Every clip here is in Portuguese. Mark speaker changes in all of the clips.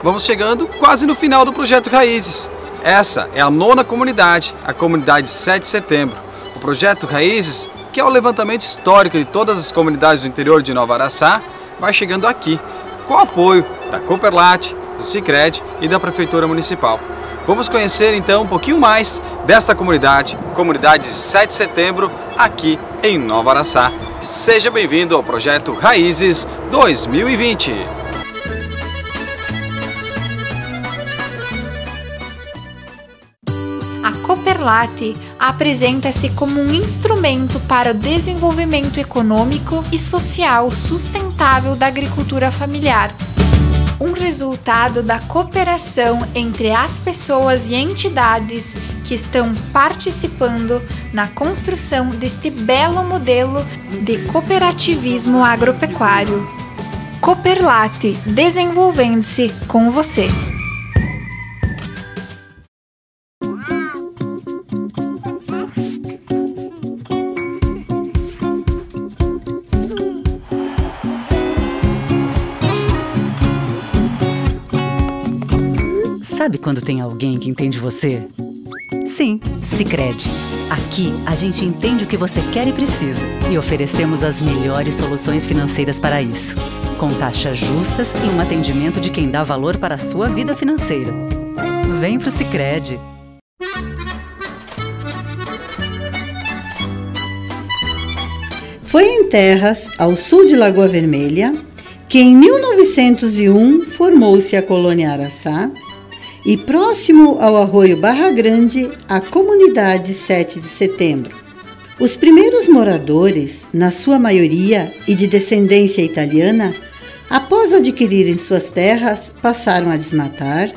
Speaker 1: vamos chegando quase no final do projeto Raízes. Essa é a 9ª comunidade, a comunidade 7 de setembro. O projeto Raízes, que é o levantamento histórico de todas as comunidades do interior de Nova Araçá, vai chegando aqui, com o apoio da Cooperlat, do Sicredi e da Prefeitura Municipal. Vamos conhecer então um pouquinho mais desta comunidade, comunidade 7 de setembro, aqui em Nova Araçá. Seja bem-vindo ao projeto Raízes 2020.
Speaker 2: A Cooperlat apresenta-se como um instrumento para o desenvolvimento econômico e social sustentável da agricultura familiar. Um resultado da cooperação entre as pessoas e entidades que estão participando na construção deste belo modelo de cooperativismo agropecuário. Cooperlat, desenvolvendo-se com você.
Speaker 3: Sabe quando tem alguém que entende você? Sim, Sicredi. Aqui a gente entende o que você quer e precisa e oferecemos as melhores soluções financeiras para isso, com taxas justas e um atendimento de quem dá valor para a sua vida financeira. Vem pro Sicredi.
Speaker 4: Foi em terras ao sul de Lagoa Vermelha que em 1901 formou-se a colônia Araçá, e próximo ao arroio Barra Grande, a comunidade 7 de setembro. Os primeiros moradores, na sua maioria e de descendência italiana, após adquirirem suas terras, passaram a desmatar,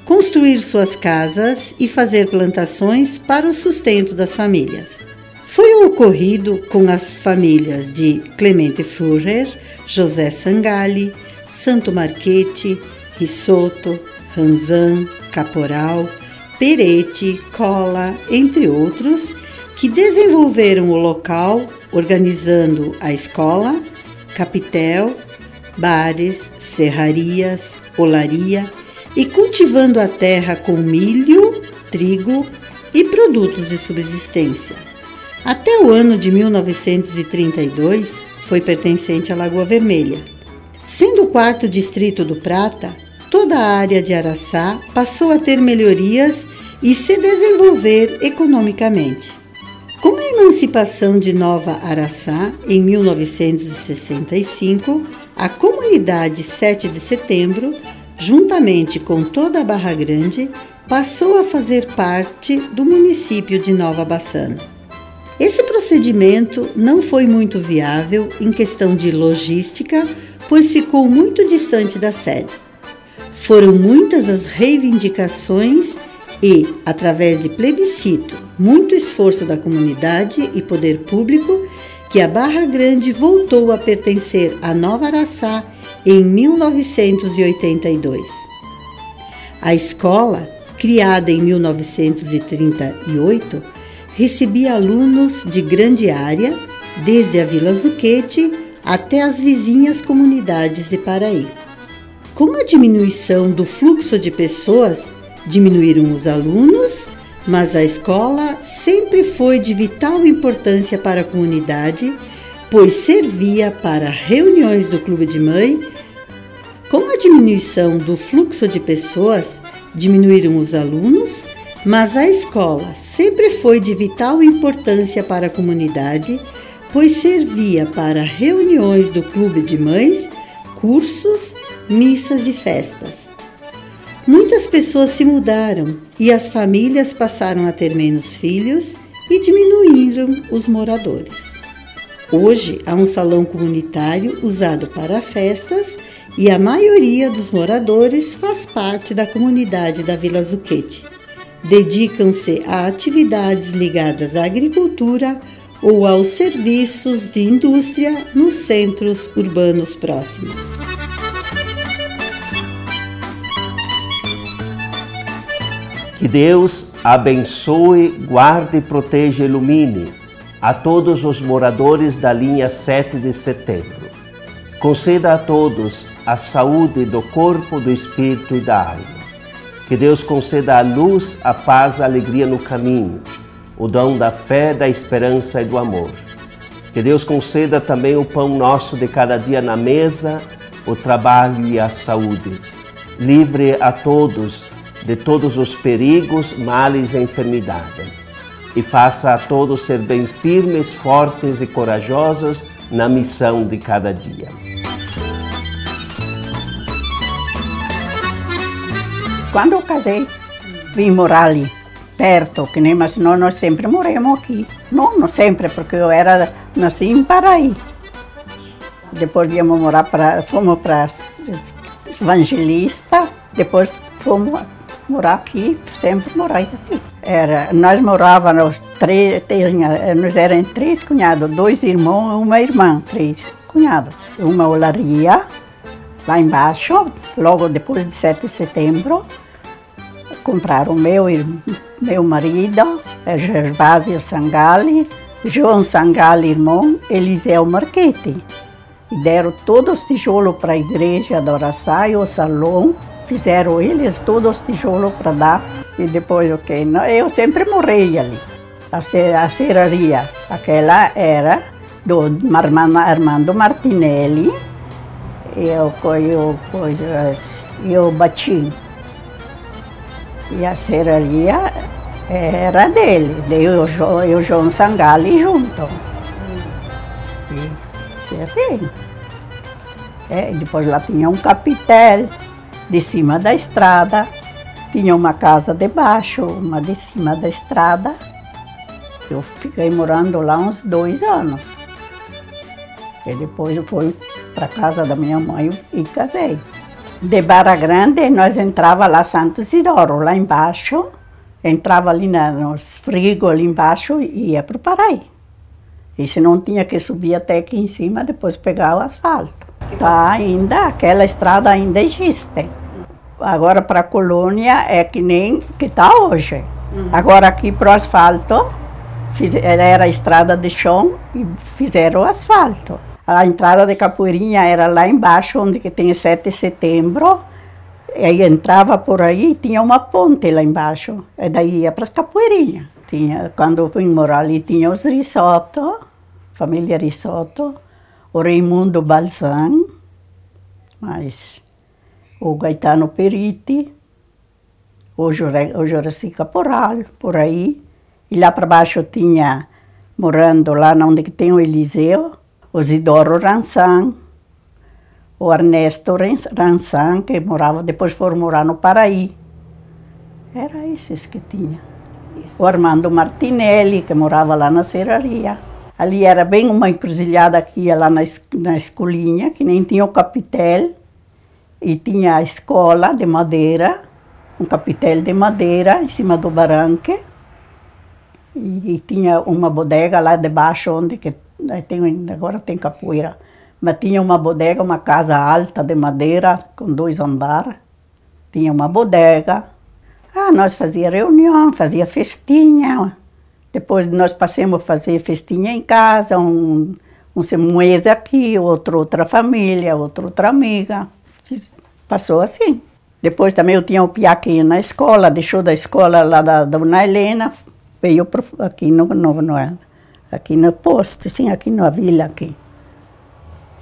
Speaker 4: construir suas casas e fazer plantações para o sustento das famílias. Foi o ocorrido com as famílias de Clemente Führer, José Sangalli, Santo Marchetti, Risotto, Ranzan, Caporal, Peretti, Cola, entre outros, que desenvolveram o local organizando a escola, capitel, bares, serrarias, olaria e cultivando a terra com milho, trigo e produtos de subsistência. Até o ano de 1932, foi pertencente à Lagoa Vermelha. Sendo o 4º distrito do Prata, toda a área de Araçá passou a ter melhorias e se desenvolver economicamente. Com a emancipação de Nova Araçá, em 1965, a comunidade 7 de setembro, juntamente com toda a Barra Grande, passou a fazer parte do município de Nova Bassano. Esse procedimento não foi muito viável em questão de logística, pois ficou muito distante da sede. Foram muitas as reivindicações e, através de plebiscito, muito esforço da comunidade e poder público, que a Barra Grande voltou a pertencer a Nova Araçá em 1982. A escola, criada em 1938, recebia alunos de grande área, desde a Vila Zucchetti até as vizinhas comunidades de Paraí. Com a diminuição do fluxo de pessoas, diminuíram os alunos, mas a escola sempre foi de vital importância para a comunidade, pois servia para reuniões do clube de mãe. Com a diminuição do fluxo de pessoas, diminuíram os alunos, mas a escola sempre foi de vital importância para a comunidade, pois servia para reuniões do clube de mães, cursos, missas e festas. Muitas pessoas se mudaram e as famílias passaram a ter menos filhos e diminuíram os moradores. Hoje há um salão comunitário usado para festas e a maioria dos moradores faz parte da comunidade da Vila Zucchetti. Dedicam-se a atividades ligadas à agricultura ou aos serviços de indústria nos centros urbanos próximos.
Speaker 5: Que Deus abençoe, guarde, proteja e ilumine a todos os moradores da linha 7 de setembro. Conceda a todos a saúde do corpo, do espírito e da alma. Que Deus conceda a luz, a paz, a alegria no caminho, o dom da fé, da esperança e do amor. Que Deus conceda também o pão nosso de cada dia na mesa, o trabalho e a saúde. Livre a todos de todos os perigos, males e enfermidades. E faça a todos ser bem firmes, fortes e corajosos na missão de cada dia.
Speaker 6: Quando eu casei, vim morar ali, perto, que nem, mas nós sempre moramos aqui. Não sempre, porque eu nasci em Paraí. Depois fomos para Evangelista, depois fomos morar aqui, sempre morar aqui. Nós morávamos nós éramos 3 cunhados, 2 irmãos e uma irmã, 3 cunhados. Uma olaria, lá embaixo, logo depois de 7 de setembro, compraram meu marido, Gervásio Sangalli, João Sangalli, irmão, Eliseu Marchetti. E deram todos os tijolos para a igreja da Araçá e o salão, fizeram eles todos os tijolos para dar. E depois, eu sempre morei ali. A serraria, aquela era do Armando Martinelli e o Batim. E a serraria era dele, eu e o João Sangalli junto. E assim. Depois lá tinha um capitel de cima da estrada, tinha uma casa de baixo, uma de cima da estrada. Eu fiquei morando lá uns 2 anos. E depois eu fui para a casa da minha mãe e casei. De Barra Grande, nós entrava lá Santo Isidoro, lá embaixo, entrava ali nos frigos ali embaixo e ia para o Paraí. E se não tinha que subir até aqui em cima, depois pegar o asfalto. Tá ainda, aquela estrada ainda existe. Agora para a colônia é que nem que está hoje. Agora aqui para o asfalto, era a estrada de chão e fizeram o asfalto. A entrada de Capoeirinha era lá embaixo, onde que tem 7 de setembro. E aí entrava por aí e tinha uma ponte lá embaixo. E daí ia para as Capoeirinhas. Quando eu vim morar ali, tinha os Risotto, família Risotto, o Raimundo Balzan, mas o Gaetano Peritti, o Juraci Caporal, por aí. E lá para baixo tinha, morando lá onde que tem o Eliseu, o Isidoro Ransan, o Ernesto Ransan, que morava, depois foram morar no Paraí. Era esses que tinha. O Armando Martinelli, que morava lá na serraria. Ali era bem uma encruzilhada que ia lá na escolinha, que nem tinha o capitel, e tinha a escola de madeira, um capitel de madeira em cima do barranque, e tinha uma bodega lá debaixo, onde que agora tem capoeira, mas tinha uma bodega, uma casa alta de madeira, com 2 andares, tinha uma bodega. Nós fazíamos reunião, fazia festinha. Depois nós passamos a fazer festinha em casa, um mês aqui, outra família, outra amiga. Passou assim. Depois também eu tinha o Piá aqui na escola, deixou da escola lá da Dona Helena, veio aqui aqui no posto, sim, aqui na vila aqui.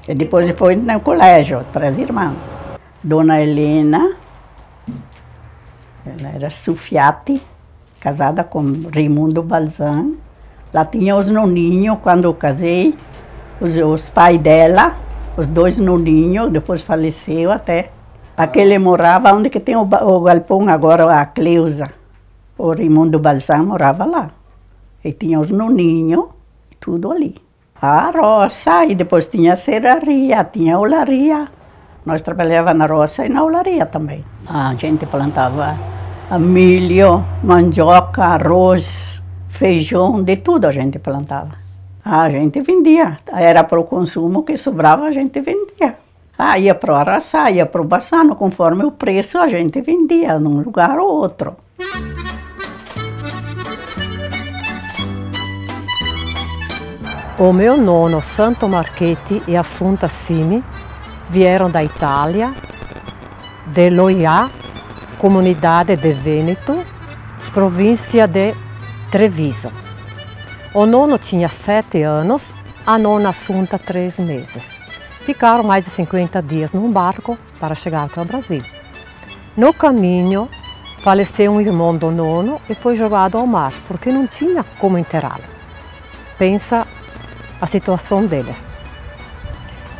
Speaker 6: E depois foi no colégio para as irmãs. Dona Helena, ela era Sufiati, casada com Raimundo Balzan. Lá tinha os noninhos, quando eu casei, os pais dela, os 2 noninhos, depois faleceu até. Aquele morava onde que tem o galpão agora, a Cleusa. O Raimundo Balzan morava lá. E tinha os noninhos, tudo ali. A roça, e depois tinha a serraria, tinha a olaria. Nós trabalhávamos na roça e na olaria também. A gente plantava milho, mandioca, arroz, feijão, de tudo a gente plantava. A gente vendia. Era para o consumo, que sobrava a gente vendia. Ia para o Araçá, ia para o Bassano, conforme o preço a gente vendia, num lugar ou outro.
Speaker 7: O meu nono, Santo Marchetti e Assunta Simi, vieram da Itália, de Loiá, comunidade de Vêneto, província de Treviso. O nono tinha 7 anos, a nona Assunta 3 meses. Ficaram mais de 50 dias num barco para chegar até o Brasil. No caminho, faleceu um irmão do nono e foi jogado ao mar, porque não tinha como enterrá-lo. Pensa a situação deles.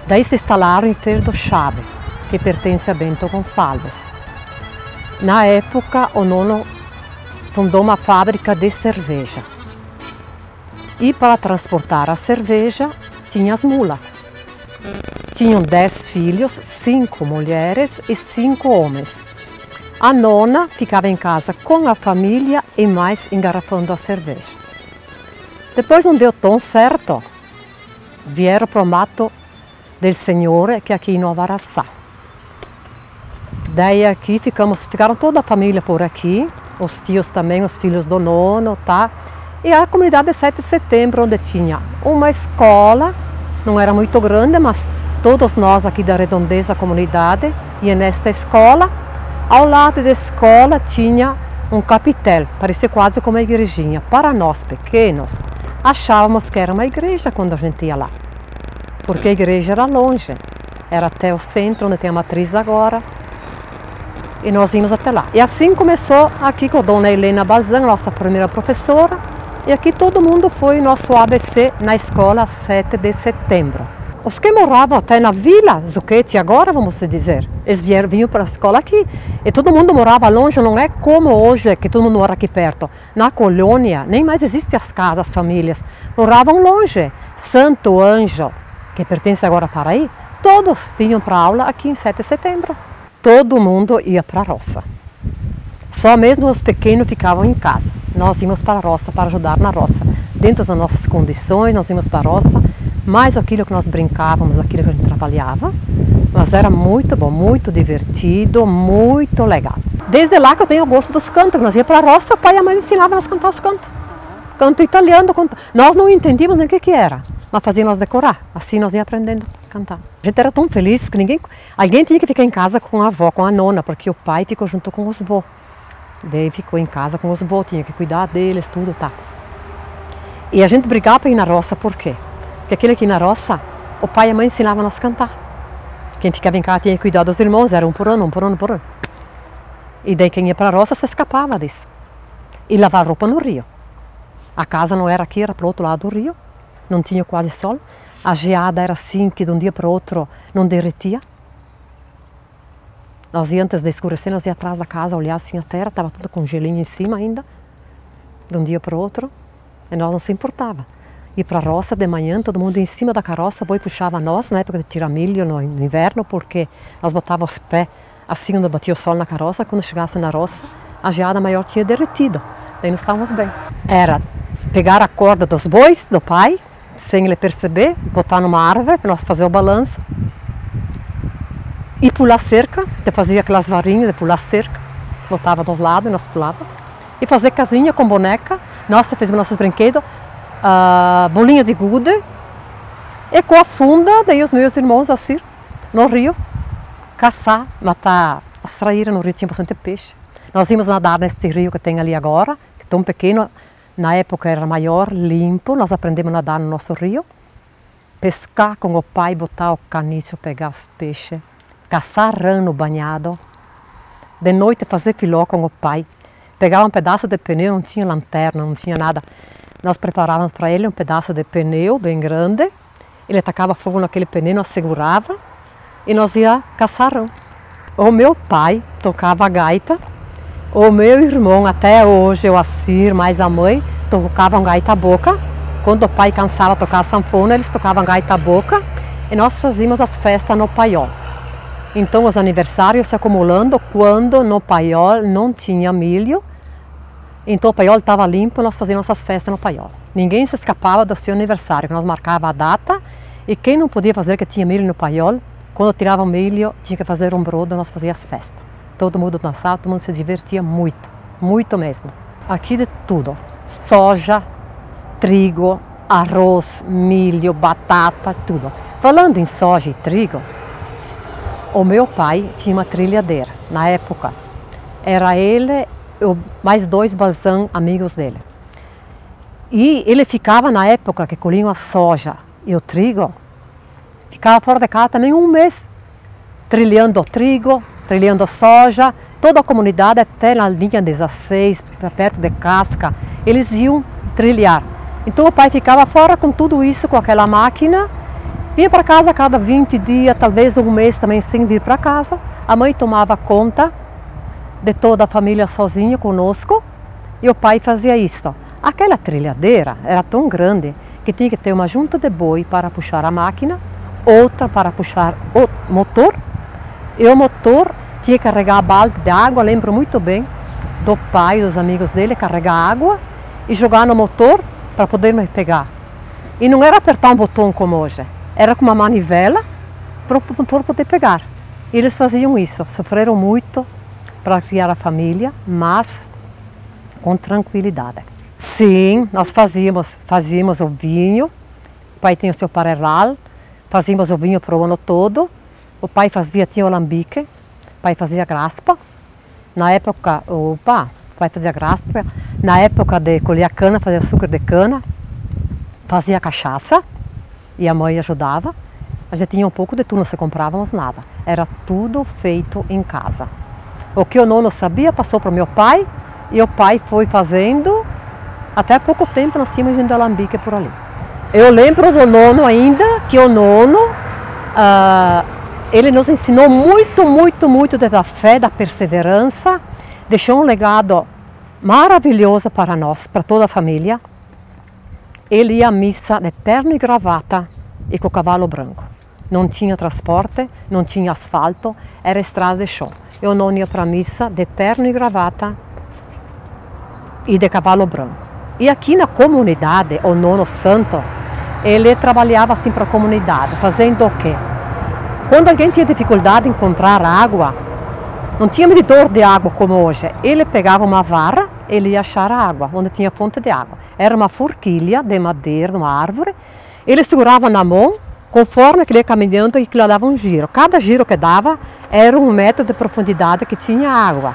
Speaker 7: Daí se instalaram em Ferdo Chave, que pertence a Bento Gonçalves. Na época, o nono fundou uma fábrica de cerveja. E para transportar a cerveja, tinha as mulas. Tinham 10 filhos, 5 mulheres e 5 homens. A nona ficava em casa com a família e mais engarrafando a cerveja. Depois não deu tão certo, vieram para o mato do Senhor, que é aqui em Nova Araçá. Daí aqui ficaram toda a família por aqui, os tios também, os filhos do nono, tá? E a comunidade de 7 de setembro, onde tinha uma escola, não era muito grande, mas todos nós aqui da redondeza da comunidade, e nesta escola, ao lado da escola tinha um capitel, parecia quase como uma igrejinha. Para nós pequenos, achávamos que era uma igreja quando a gente ia lá, porque a igreja era longe, era até o centro, onde tem a matriz agora, e nós íamos até lá. E assim começou aqui com a dona Helena Bazan, nossa primeira professora, e aqui todo mundo foi nosso ABC na escola 7 de setembro. Os que moravam até na Vila Zucchetti agora, vamos dizer, eles vinham para a escola aqui. E todo mundo morava longe, não é como hoje, que todo mundo mora aqui perto. Na colônia, nem mais existem as casas, as famílias. Moravam longe. Santo Anjo, que pertence agora a Paraí, todos vinham para a aula aqui em 7 de setembro. Todo mundo ia para a roça. Só mesmo os pequenos ficavam em casa. Nós íamos para a roça para ajudar na roça. Dentro das nossas condições, nós íamos para a roça. Mais aquilo que nós brincávamos, aquilo que a gente trabalhava. Mas era muito bom, muito divertido, muito legal. Desde lá que eu tenho o gosto dos cantos. Nós íamos para a roça, o pai e a mãe ensinavam a cantar os cantos. Canto italiano, canto... Nós não entendíamos nem o que era, mas faziam nós decorar. Assim nós íamos aprendendo a cantar. A gente era tão feliz que alguém tinha que ficar em casa com a avó, com a nona, porque o pai ficou junto com os vô. Daí ficou em casa com os vô, tinha que cuidar deles, tudo, tá. E a gente brigava para ir na roça, por quê? Porque aquele aqui na roça, o pai e a mãe ensinavam nós a cantar. Quem ficava em casa tinha que cuidar dos irmãos, era um por ano, um por ano, um por ano. E daí quem ia para a roça se escapava disso. E lavar roupa no rio. A casa não era aqui, era para o outro lado do rio. Não tinha quase sol. A geada era assim, que de um dia para o outro não derretia. Nós íamos, antes de escurecer, nós íamos atrás da casa, olhar assim a terra, estava tudo com gelinho em cima ainda. De um dia para o outro. E nós não se importava. Ir para a roça de manhã, todo mundo em cima da carroça, o boi puxava nós, na época de tirar milho no inverno, porque nós botávamos os pés assim onde batia o sol na carroça. Quando chegasse na roça, a geada maior tinha derretido. Daí nós estávamos bem. Era pegar a corda dos bois do pai, sem ele perceber, botar numa árvore para nós fazer o balanço. E pular cerca, até fazia aquelas varinhas de pular cerca, botava dos lados e nós pulava. E fazer casinha com boneca, nossa, fez nossos brinquedos, bolinha de gude, e com a funda, daí os meus irmãos assim, no rio, caçar, matar, as traíras no rio, tinha bastante peixe. Nós íamos nadar neste rio que tem ali agora, que é tão pequeno, na época era maior, limpo, nós aprendemos a nadar no nosso rio, pescar com o pai, botar o caniço, pegar os peixes, caçar rã no banhado, de noite fazer filó com o pai, pegar um pedaço de pneu, não tinha lanterna, não tinha nada, nós preparávamos para ele um pedaço de pneu bem grande, ele tacava fogo naquele pneu, nós segurava e nós ia caçar rã. O meu pai tocava gaita, o meu irmão, até hoje, o Assir, mais a mãe, tocavam gaita à boca. Quando o pai cansava de tocar a sanfona, eles tocavam gaita à boca e nós fazíamos as festas no paiol. Então os aniversários se acumulando quando no paiol não tinha milho. Então o paiol estava limpo e nós fazíamos nossas festas no paiol. Ninguém se escapava do seu aniversário, nós marcava a data e quem não podia fazer que tinha milho no paiol, quando tirava o milho, tinha que fazer um brodo, nós fazíamos as festas. Todo mundo dançava, todo mundo se divertia muito, muito mesmo. Aqui de tudo, soja, trigo, arroz, milho, batata, tudo. Falando em soja e trigo, o meu pai tinha uma trilhadeira, na época. Era ele e mais 2 balsãs amigos dele. E ele ficava, na época que colhiam a soja e o trigo, ficava fora de casa também 1 mês, trilhando o trigo, trilhando a soja. Toda a comunidade, até na linha 16, perto de Casca, eles iam trilhar. Então o pai ficava fora com tudo isso, com aquela máquina, vinha para casa a cada 20 dias, talvez 1 mês também sem vir para casa. A mãe tomava conta de toda a família sozinha conosco e o pai fazia isso. Aquela trilhadeira era tão grande que tinha que ter uma junta de boi para puxar a máquina, outra para puxar o motor, e o motor tinha que carregar a balde de água. Lembro muito bem do pai e dos amigos dele carregar água e jogar no motor para poder me pegar. E não era apertar um botão como hoje, era com uma manivela para o motor poder pegar. E eles faziam isso, sofreram muito para criar a família, mas com tranquilidade. Sim, nós fazíamos o vinho, o pai tinha o seu parelal, fazíamos o vinho para o ano todo, o pai tinha o alambique, o pai fazia graspa, na época, o pai fazia graspa, na época de colher cana, fazia açúcar de cana, fazia cachaça e a mãe ajudava, a gente tinha um pouco de tudo, não se comprávamos nada, era tudo feito em casa. O que o nono sabia passou para o meu pai e o pai foi fazendo. Até pouco tempo nós tínhamos ainda alambique por ali. Eu lembro do nono ainda, que o nono, ele nos ensinou muito da fé, da perseverança, deixou um legado maravilhoso para nós, para toda a família. Ele ia à missa de terno e gravata e com o cavalo branco. Não tinha transporte, não tinha asfalto, era estrada de chão. Eu não ia para a missa de terno e gravata e de cavalo branco. E aqui na comunidade, o nono santo, ele trabalhava assim para a comunidade, fazendo o quê? Quando alguém tinha dificuldade em encontrar água, não tinha medidor de água como hoje, ele pegava uma vara, ele ia achar a água, onde tinha fonte de água. Era uma forquilha de madeira, de uma árvore, ele segurava na mão, conforme que ele ia caminhando e que ele dava um giro. Cada giro que dava era 1 metro de profundidade que tinha água.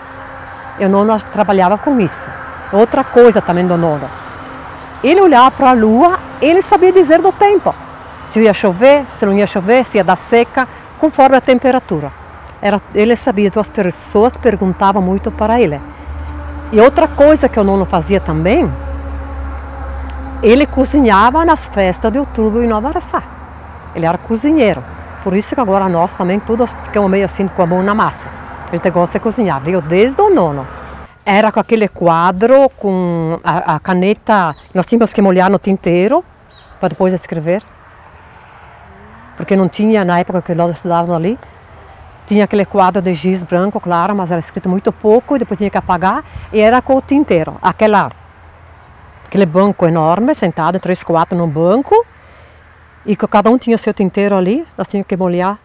Speaker 7: E o nono trabalhava com isso. Outra coisa também do nono, ele olhava para a lua, ele sabia dizer do tempo. Se ia chover, se não ia chover, se ia dar seca, conforme a temperatura. Ele sabia, então as pessoas perguntavam muito para ele. E outra coisa que o nono fazia também, ele cozinhava nas festas de outubro em Nova Araçá. Ele era cozinheiro, por isso que agora nós também todos ficamos meio assim com a mão na massa. A gente gosta de cozinhar, veio desde o nono. Era com aquele quadro, com a caneta, nós tínhamos que molhar no tinteiro para depois escrever. Porque não tinha, na época que nós estudávamos ali, tinha aquele quadro de giz branco, claro, mas era escrito muito pouco e depois tinha que apagar. E era com o tinteiro, aquele banco enorme, sentado 3, 4 no banco. E que cada um tinha seu tinteiro ali, nós tínhamos que molhar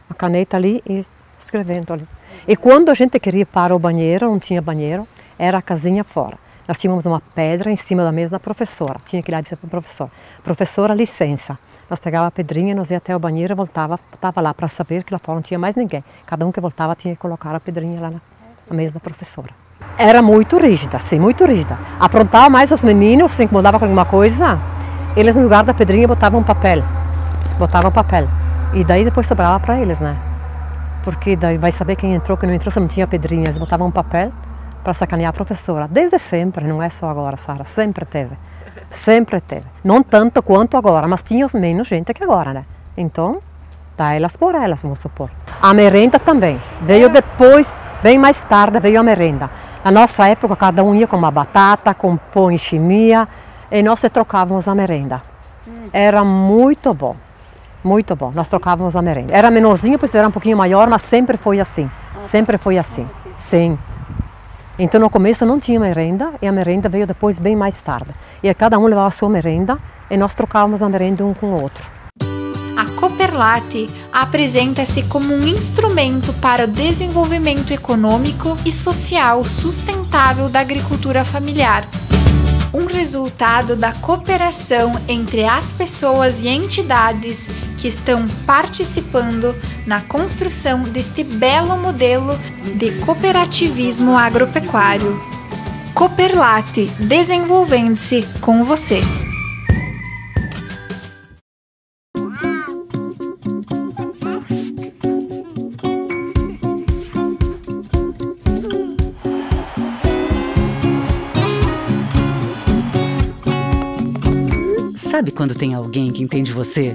Speaker 7: a caneta ali e escrevendo ali. E quando a gente queria ir para o banheiro, não tinha banheiro, era a casinha fora. Nós tínhamos uma pedra em cima da mesa da professora. Tinha que ir lá dizer para a professora: professora, licença. Nós pegávamos a pedrinha, nós ia até o banheiro e voltava lá para saber que lá fora não tinha mais ninguém. Cada um que voltava tinha que colocar a pedrinha lá na mesa da professora. Era muito rígida, sim, muito rígida. Aprontava mais os meninos, se incomodavam com alguma coisa, eles no lugar da pedrinha botavam papel. E daí depois sobrava para eles, né? Porque daí vai saber quem entrou, quem não entrou, se não tinha pedrinha. Eles botavam um papel para sacanear a professora. Desde sempre, não é só agora, Sara, sempre teve. Sempre teve. Não tanto quanto agora, mas tinha menos gente que agora, né? Então, dá elas por elas, vamos supor. A merenda também. Veio depois, bem mais tarde, veio a merenda. Na nossa época, cada um ia com uma batata, com pão e chimia, e nós trocávamos a merenda. Era muito bom. Muito bom, nós trocávamos a merenda. Era menorzinho, pois era um pouquinho maior, mas sempre foi assim. Sempre foi assim, sim. Então no começo não tinha merenda e a merenda veio depois bem mais tarde. E cada um levava a sua merenda e nós trocávamos a merenda um com o outro.
Speaker 2: A Cooperlate apresenta-se como um instrumento para o desenvolvimento econômico e social sustentável da agricultura familiar. um resultado da cooperação entre as pessoas e entidades que estão participando na construção deste belo modelo de cooperativismo agropecuário. Cooperlate, desenvolvendo-se com você.
Speaker 3: Sabe quando tem alguém que entende você?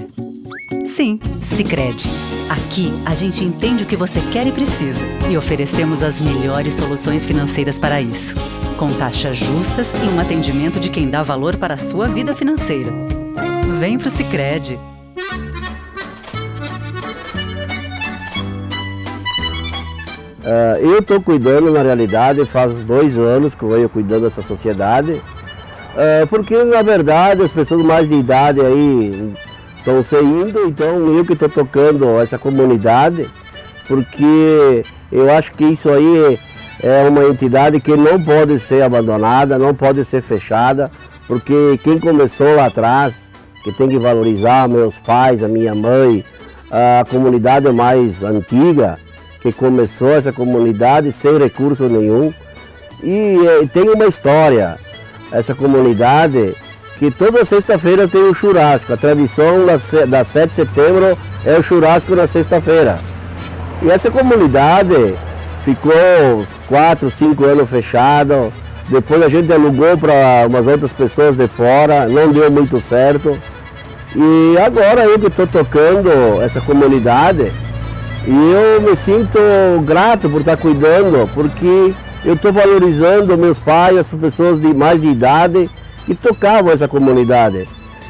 Speaker 3: Sim, Sicredi. Aqui a gente entende o que você quer e precisa e oferecemos as melhores soluções financeiras para isso, com taxas justas e um atendimento de quem dá valor para a sua vida financeira. Vem pro Sicredi.
Speaker 5: Eu estou cuidando, na realidade, faz 2 anos que eu venho cuidando dessa sociedade. Porque na verdade as pessoas mais de idade aí estão saindo, então eu que estou tocando essa comunidade, porque eu acho que isso aí é uma entidade que não pode ser abandonada, não pode ser fechada, porque quem começou lá atrás, que tem que valorizar meus pais, a minha mãe, a comunidade mais antiga, que começou essa comunidade sem recurso nenhum, e tem uma história. Essa comunidade, que toda sexta-feira tem o churrasco. A tradição da 7 de setembro é o churrasco na sexta-feira. E essa comunidade ficou 4, 5 anos fechada. Depois a gente alugou para umas outras pessoas de fora, não deu muito certo. E agora eu que estou tocando essa comunidade, e eu me sinto grato por estar cuidando, porque eu estou valorizando meus pais, as pessoas mais de idade que tocavam essa comunidade.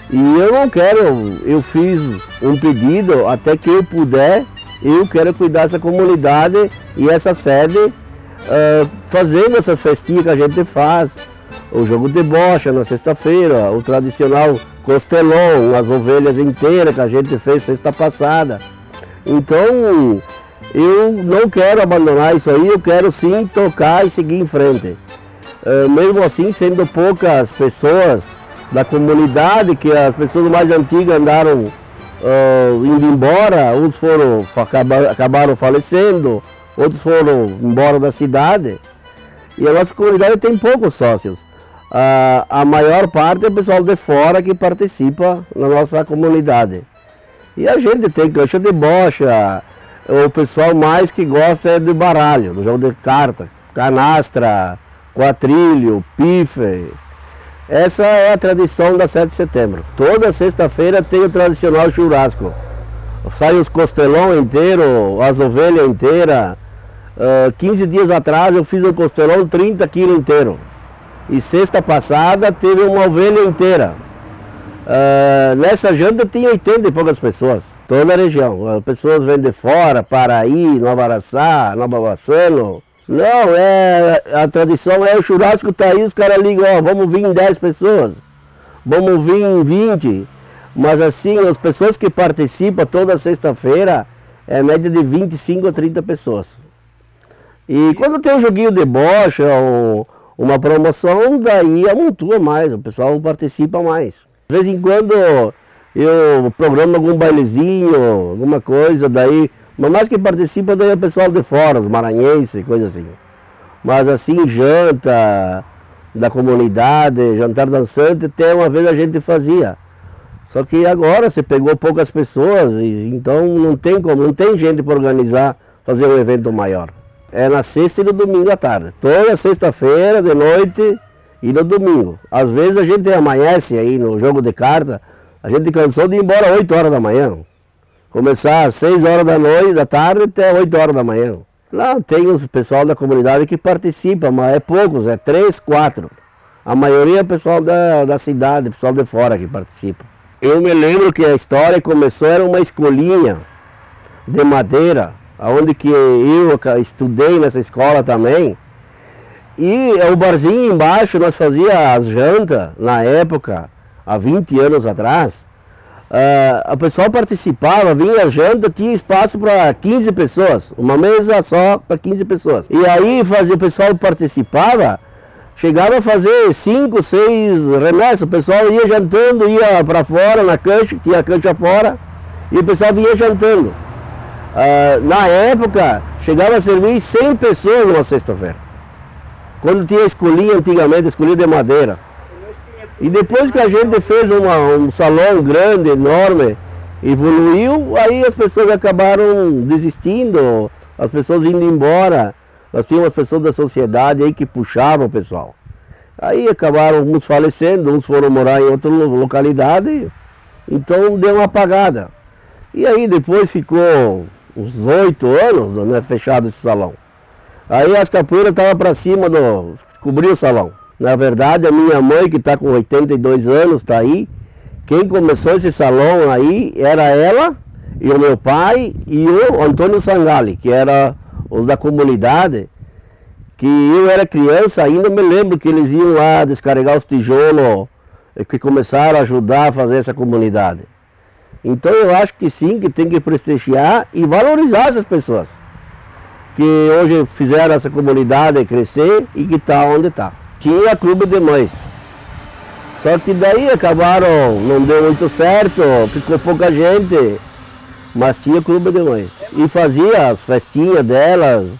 Speaker 5: E eu não quero, eu fiz um pedido, até que eu puder, eu quero cuidar dessa comunidade e essa sede, fazendo essas festinhas que a gente faz. O jogo de bocha na sexta-feira, o tradicional costelão, as ovelhas inteiras que a gente fez sexta passada. Então, eu não quero abandonar isso aí, eu quero sim tocar e seguir em frente. Mesmo assim, sendo poucas pessoas da comunidade, que as pessoas mais antigas andaram indo embora, uns acabaram falecendo, outros foram embora da cidade. E a nossa comunidade tem poucos sócios. A maior parte é o pessoal de fora que participa na nossa comunidade. E a gente tem cancha de bocha, o pessoal mais que gosta é de baralho, do jogo de carta, canastra, quatrilho, pife. Essa é a tradição da 7 de setembro. Toda sexta-feira tem o tradicional churrasco. Sai os costelão inteiro, as ovelhas inteiras. 15 dias atrás eu fiz um costelão 30 quilos inteiro. E sexta passada teve uma ovelha inteira. Nessa janta tinha 80 e poucas pessoas, toda a região. As pessoas vêm de fora, Paraí, Nova Araçá, Nova Bassano. Não, a tradição é o churrasco, tá aí, os caras ligam, ó, vamos vir 10 pessoas, vamos vir 20. Mas assim, as pessoas que participam toda sexta-feira é média de 25 a 30 pessoas. E quando tem um joguinho de bocha, uma promoção, daí amontoa mais, o pessoal participa mais. De vez em quando eu programo algum bailezinho, alguma coisa, daí, mas mais que participa daí é o pessoal de fora, os maranhenses, coisa assim. Mas assim, janta da comunidade, jantar dançante, até uma vez a gente fazia. Só que agora você pegou poucas pessoas, então não tem como, não tem gente para organizar, fazer um evento maior. É na sexta e no domingo à tarde. Toda sexta-feira, de noite e no domingo. Às vezes a gente amanhece aí no jogo de carta, a gente cansou de ir embora às 8 horas da manhã. Começar às 6 horas da tarde até 8 horas da manhã. Lá tem o pessoal da comunidade que participa, mas é poucos, é 3, 4. A maioria é pessoal da cidade, pessoal de fora que participa. Eu me lembro que a história começou, era uma escolinha de madeira, onde que eu estudei nessa escola também. E o barzinho embaixo, nós fazíamos as jantas, na época, há 20 anos atrás. O pessoal participava, vinha a janta, tinha espaço para 15 pessoas, uma mesa só para 15 pessoas. E aí o pessoal participava, chegava a fazer 5, 6 remessas, o pessoal ia jantando, ia para fora na cancha, tinha a cancha fora, e o pessoal vinha jantando. Na época, chegava a servir 100 pessoas numa sexta-feira. Quando tinha escolinha antigamente, escolinha de madeira. E depois que a gente fez um salão grande, enorme, evoluiu, aí as pessoas acabaram desistindo, as pessoas indo embora. Nós tínhamos pessoas da sociedade aí que puxavam o pessoal. Aí acabaram uns falecendo, uns foram morar em outra localidade, então deu uma apagada. E aí depois ficou uns 8 anos, né, fechado esse salão. Aí as capoeiras estavam para cima, cobriu o salão. Na verdade, a minha mãe, que está com 82 anos, está aí. Quem começou esse salão aí era ela e o meu pai e o Antônio Sangali, que era os da comunidade, que eu era criança, ainda me lembro que eles iam lá descarregar os tijolos, que começaram a ajudar a fazer essa comunidade. Então eu acho que sim, que tem que prestigiar e valorizar essas pessoas, que hoje fizeram essa comunidade crescer e que está onde está. Tinha clube de mães, só que daí acabaram, não deu muito certo, ficou pouca gente, mas tinha clube de mães. E fazia as festinhas delas,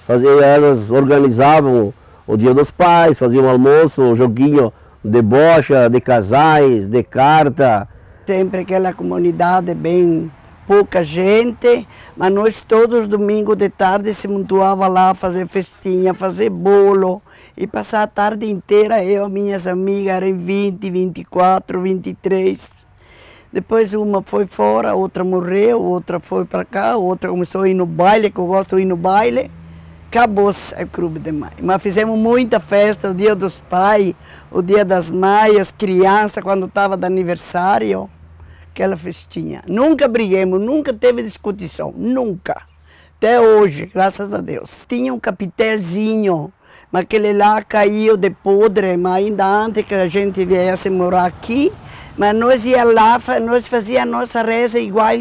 Speaker 5: elas organizavam o Dia dos Pais, faziam almoço, um joguinho de bocha, de casais, de carta.
Speaker 6: Sempre aquela comunidade bem pouca gente, mas nós todos domingos de tarde se montuava lá fazer festinha, fazer bolo e passar a tarde inteira, eu e minhas amigas, eram 20, 24, 23. Depois uma foi fora, outra morreu, outra foi para cá, outra começou a ir no baile, que eu gosto de ir no baile. Acabou-se o clube de mãe. Mas fizemos muita festa, o Dia dos Pais, o Dia das Mães, as crianças, quando estava de aniversário, aquela festinha. Nunca briguemos, nunca teve discussão, nunca. Até hoje, graças a Deus. Tinha um capitelzinho, mas aquele lá caiu de podre, mas ainda antes que a gente viesse morar aqui, mas nós ia lá, nós fazíamos a nossa reza igual,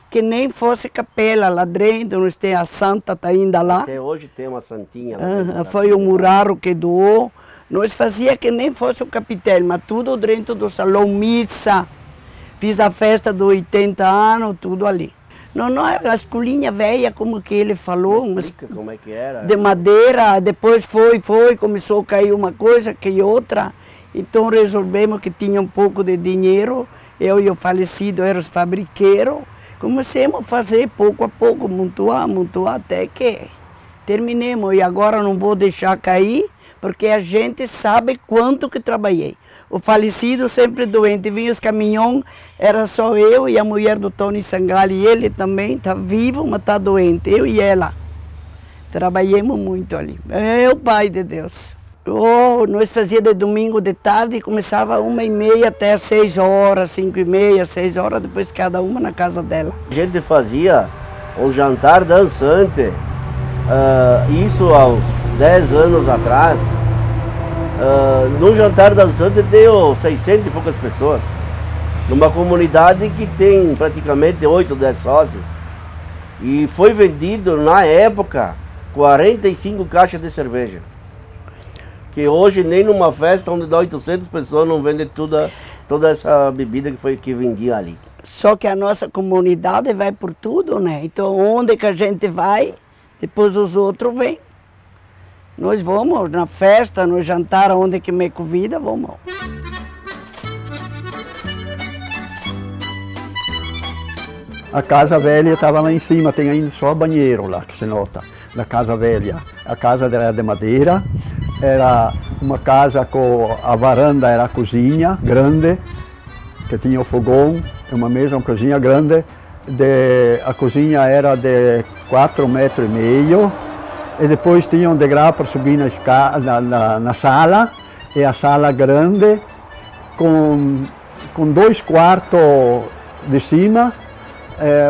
Speaker 6: que nem fosse capela lá dentro, nós tem a santa, está ainda lá.
Speaker 5: Até hoje tem uma santinha lá.
Speaker 6: Foi o Muraro que doou. Nós fazíamos que nem fosse o capitel, mas tudo dentro do salão, missa. Fiz a festa dos 80 anos, tudo ali. Não, a escolinha velha, como que ele falou.
Speaker 5: Como é que era?
Speaker 6: De madeira, depois começou a cair uma coisa que outra. Então resolvemos que tinha um pouco de dinheiro, eu e o falecido éramos fabriqueiros. Comecemos a fazer pouco a pouco, montuar, até que terminemos. E agora não vou deixar cair, porque a gente sabe quanto que trabalhei. O falecido sempre doente, vinha os caminhões, era só eu e a mulher do Tony Sangali. Ele também está vivo, mas está doente, eu e ela. Trabalhamos muito ali. É o Pai de Deus. Nós fazíamos de domingo de tarde e começava 1h30 até 6 horas, 5h30, 6 horas, depois cada uma na casa dela.
Speaker 5: A gente fazia o jantar dançante, isso aos 10 anos atrás. No jantar dançante deu 600 e poucas pessoas, numa comunidade que tem praticamente 8 ou 10 sócios. E foi vendido na época 45 caixas de cerveja. Que hoje nem numa festa onde dá 800 pessoas não vende toda essa bebida que vendia ali.
Speaker 6: Só que a nossa comunidade vai por tudo, né? Então onde que a gente vai, depois os outros vêm. Nós vamos na festa, no jantar, onde que me convida, vamos.
Speaker 8: A casa velha estava lá em cima, tem ainda só banheiro lá que se nota, da casa velha. A casa era de madeira. Era uma casa com a varanda, era a cozinha grande, que tinha o fogão, uma mesa, uma cozinha grande. A cozinha era de 4,5 metros. E depois tinha um degrau para subir na sala, e a sala grande, com 2 quartos de cima,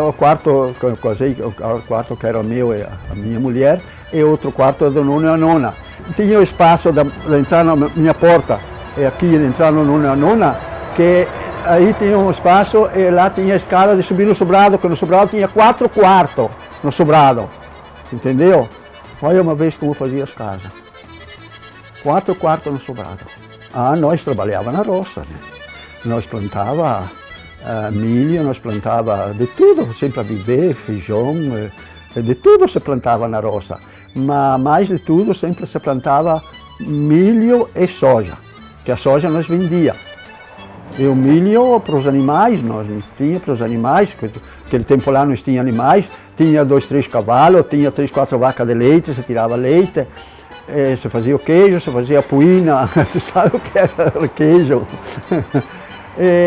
Speaker 8: o quarto que era meu e a minha mulher, e outro quarto do nono e a nona. Tinha o espaço de entrar na minha porta, e aqui de entrar no nono e a nona, que aí tinha um espaço e lá tinha a escada de subir no sobrado, que no sobrado tinha 4 quartos no sobrado, entendeu? Olha uma vez como fazia as casas. 4 quartos não sobraram. Nós trabalhávamos na roça, né? Nós plantava milho, nós plantava de tudo, sempre a viver, feijão, de tudo se plantava na roça. Mas mais de tudo sempre se plantava milho e soja, que a soja nós vendia. E o milho para os animais, nós não tínhamos para os animais, naquele tempo lá nós tínhamos animais, tinha 2, 3 cavalos, tinha 3, 4 vacas de leite, se tirava leite, se fazia o queijo, se fazia a puína, tu sabe o que era o queijo.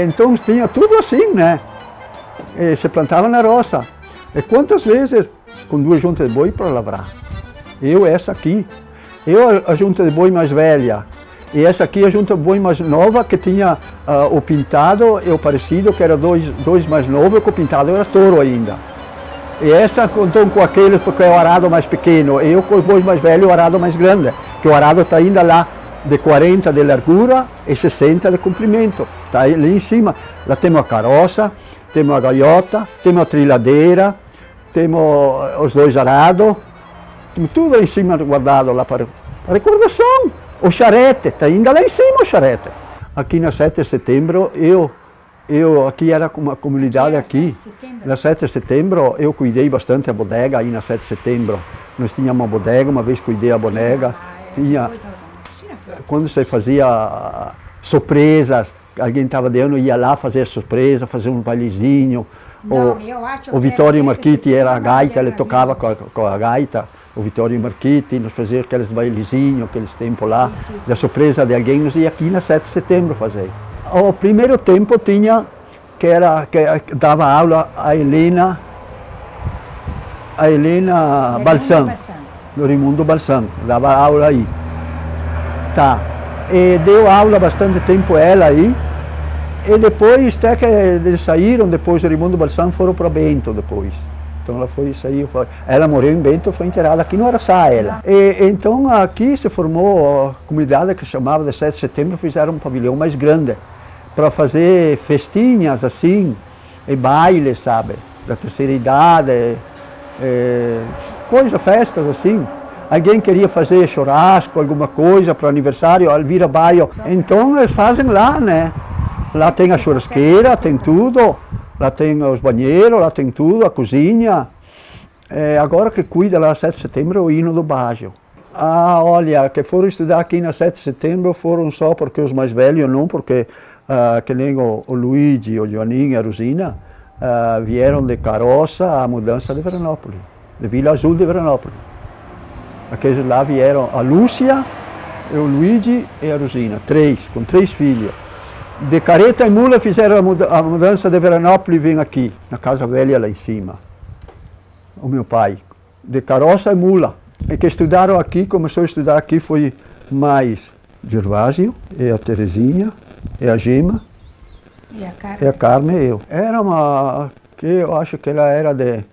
Speaker 8: Então tinha tudo assim, né? Se plantava na roça. E quantas vezes com 2 juntas de boi para lavrar? Essa aqui. A junta de boi mais velha. E essa aqui a junta de boi mais nova, que tinha o pintado e o parecido, que era dois mais novos, que o pintado era touro ainda. E essa então com aqueles, porque é o arado mais pequeno. Eu com os bois mais velhos, o arado mais grande. Que o arado está ainda lá de 40 de largura e 60 de comprimento. Está ali em cima. Lá temos a carroça, temos a gaiota, temos a trilhadeira, temos os 2 arados. Temos tudo lá em cima guardado lá para recordação. O charrete, está ainda lá em cima o charrete. Aqui na 7 de setembro, aqui era uma comunidade aqui. Na 7 de setembro eu cuidei bastante da bodega aí na 7 de setembro. Nós tínhamos uma bodega, uma vez cuidei da bodega. Quando você fazia surpresas, alguém estava de ano, ia lá fazer surpresa, fazer um bailezinho. O Vittorio Marchitti era a gaita, ele tocava com a gaita. O Vittorio Marchitti, nos fazia aqueles bailezinhos, aqueles tempos lá, da surpresa de alguém, nós ia aqui na 7 de setembro fazer. O primeiro tempo tinha, que dava aula a Helena Balsan, do Raimundo Balsan, dava aula aí. Tá, e deu aula bastante tempo ela aí, e depois, até que eles saíram, depois do Raimundo Balsan foram para Bento depois. Então ela ela morreu em Bento, foi enterrada aqui no Araçá, ela. Então aqui se formou a comunidade que chamava de 7 de setembro, fizeram um pavilhão mais grande, para fazer festinhas assim, e bailes, sabe, da terceira idade, festas assim. Alguém queria fazer churrasco, alguma coisa para o aniversário, Alvira Baio. Então eles fazem lá, né? Lá tem a churrasqueira, tem tudo. Lá tem os banheiros, lá tem tudo, a cozinha. Agora que cuida lá 7 de setembro é o hino do Baggio. Olha, que foram estudar aqui na 7 de setembro foram só porque os mais velhos, não porque que nem o Luigi, o Joaninho e a Rosina vieram de carroça à mudança de Veranópolis, de Vila Azul de Veranópolis. Aqueles lá vieram a Lúcia, o Luigi e a Rosina, com 3 filhos. De carreta e mula fizeram a mudança de Veranópolis e vêm aqui, na Casa Velha lá em cima. O meu pai. De carroça e mula. E que estudaram aqui, começou a estudar aqui, foi mais Gervásio, e a Terezinha, e a Gema, e a Carmen e eu. Era que eu acho que ela era de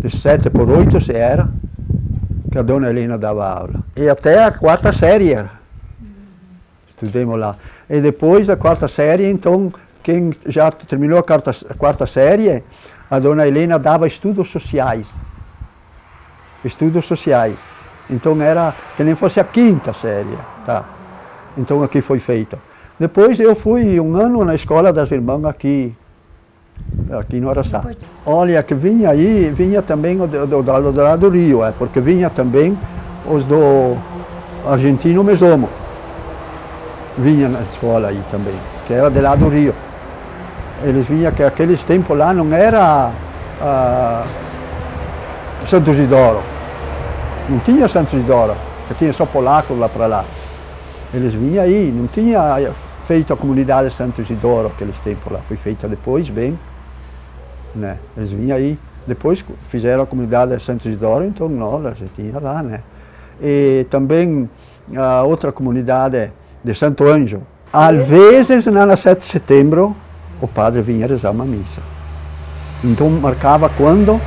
Speaker 8: 7 por 8, se era, que a dona Helena dava aula. E até a 4ª série era. Estudemos lá. E depois da 4ª série, então, quem já terminou a 4ª série, a dona Helena dava estudos sociais. Estudos sociais. Então era que nem fosse a 5ª série. Tá? Então aqui foi feito. Depois eu fui um ano na escola das irmãs aqui no Araçá. Olha, que vinha também do lado do Rio, porque vinha também os do Argentino Mesomo. Vinha na escola aí também, que era de lá do Rio. Eles vinham que aqueles tempos lá não era Santo Isidoro. Não tinha Santo Isidoro, que tinha só polacos lá para lá. Eles vinham aí, não tinha feito a comunidade Santo Isidoro aqueles tempos lá. Foi feita depois, bem, né? Eles vinham aí, depois fizeram a comunidade Santo Isidoro, então nós, a gente ia lá, né? E também a outra comunidade de Santo Ângelo. Às vezes, na 7 de setembro, o padre vinha rezar uma missa. Então marcava quando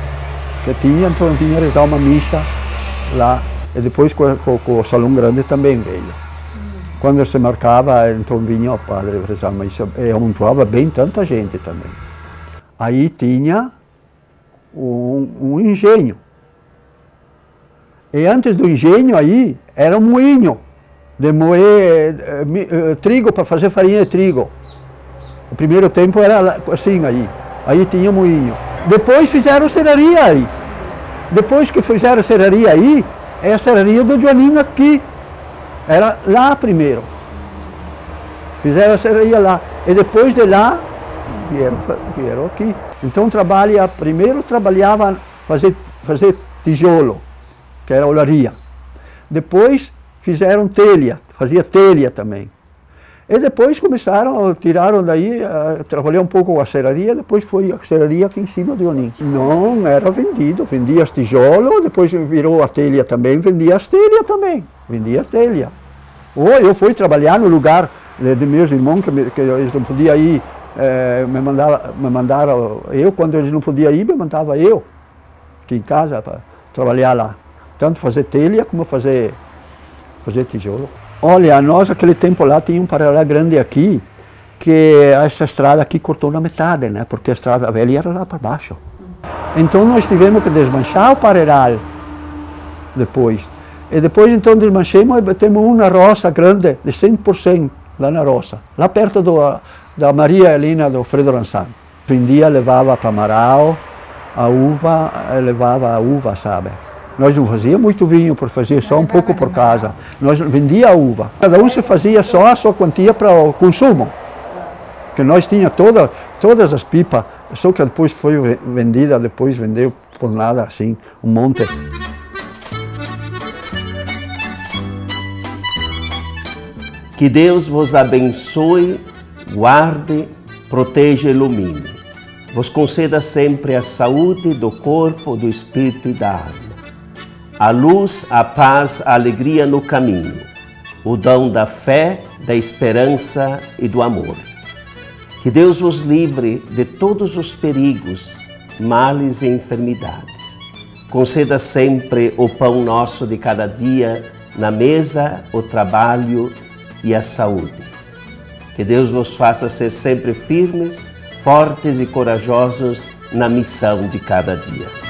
Speaker 8: que tinha, então vinha rezar uma missa lá. E depois com o salão grande também veio. Quando se marcava, então vinha o padre rezar uma missa. E amontoava bem tanta gente também. Aí tinha um engenho. E antes do engenho aí, era um moinho de moer trigo para fazer farinha de trigo. O primeiro tempo era assim aí. Aí tinha moinho. Depois fizeram serraria aí. Depois que fizeram serraria aí, é a serraria do Joaninho aqui. Era lá primeiro. Fizeram a serraria lá. E depois de lá, vieram aqui. Então primeiro trabalhava fazer tijolo, que era olaria. Depois fizeram telha, fazia telha também. E depois tiraram daí, trabalhei um pouco com a serraria, depois foi a serraria aqui em cima do Joaninho. Não, era vendido, vendia as tijolos, depois virou a telha também, vendia as telhas também, vendia as telhas. Ou eu fui trabalhar no lugar de meus irmãos, que eles não podiam ir, me mandaram, quando eles não podiam ir, me mandava eu, aqui em casa, para trabalhar lá. Tanto fazer telha como fazer tijolo. Olha, nós aquele tempo lá tinha um paralelo grande aqui, que essa estrada aqui cortou na metade, né? Porque a estrada velha era lá para baixo. Então nós tivemos que desmanchar o paralelo depois. E depois então desmanchamos e temos uma roça grande de 100% lá na roça, lá perto da Maria Helena do Fredo Ranzan. Vendia, levava para Marau, a uva, levava a uva, sabe? Nós não fazíamos muito vinho, por fazer só um pouco por casa. Nós vendia a uva. Cada um se fazia só a sua quantia para o consumo. Que nós tínhamos todas as pipas, só que depois foi vendida, depois vendeu por nada assim, um monte.
Speaker 5: Que Deus vos abençoe, guarde, proteja e ilumine. Vos conceda sempre a saúde do corpo, do espírito e da alma. A luz, a paz, a alegria no caminho, o dom da fé, da esperança e do amor. Que Deus vos livre de todos os perigos, males e enfermidades. Conceda sempre o pão nosso de cada dia na mesa, o trabalho e a saúde. Que Deus vos faça ser sempre firmes, fortes e corajosos na missão de cada dia.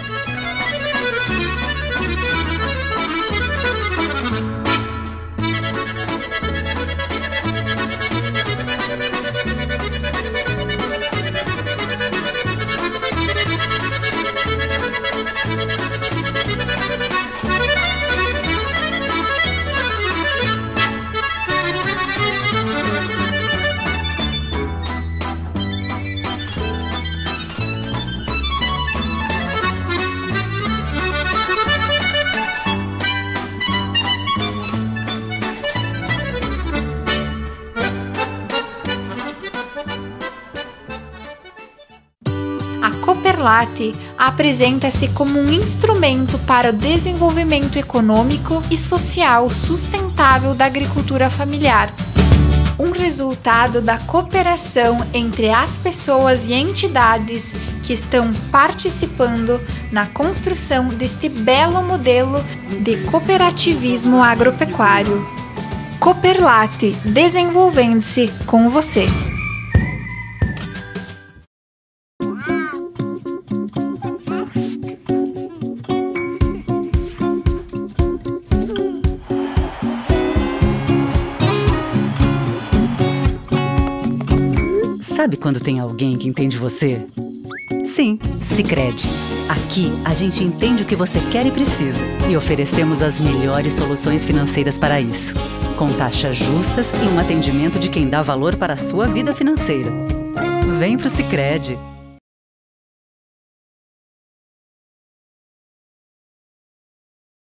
Speaker 2: A Cooperlate apresenta-se como um instrumento para o desenvolvimento econômico e social sustentável da agricultura familiar, um resultado da cooperação entre as pessoas e entidades que estão participando na construção deste belo modelo de cooperativismo agropecuário. Cooperlate, desenvolvendo-se com você.
Speaker 3: Sabe quando tem alguém que entende você? Sim, Sicredi. Aqui a gente entende o que você quer e precisa e oferecemos as melhores soluções financeiras para isso, com taxas justas e um atendimento de quem dá valor para a sua vida financeira. Vem pro Sicredi.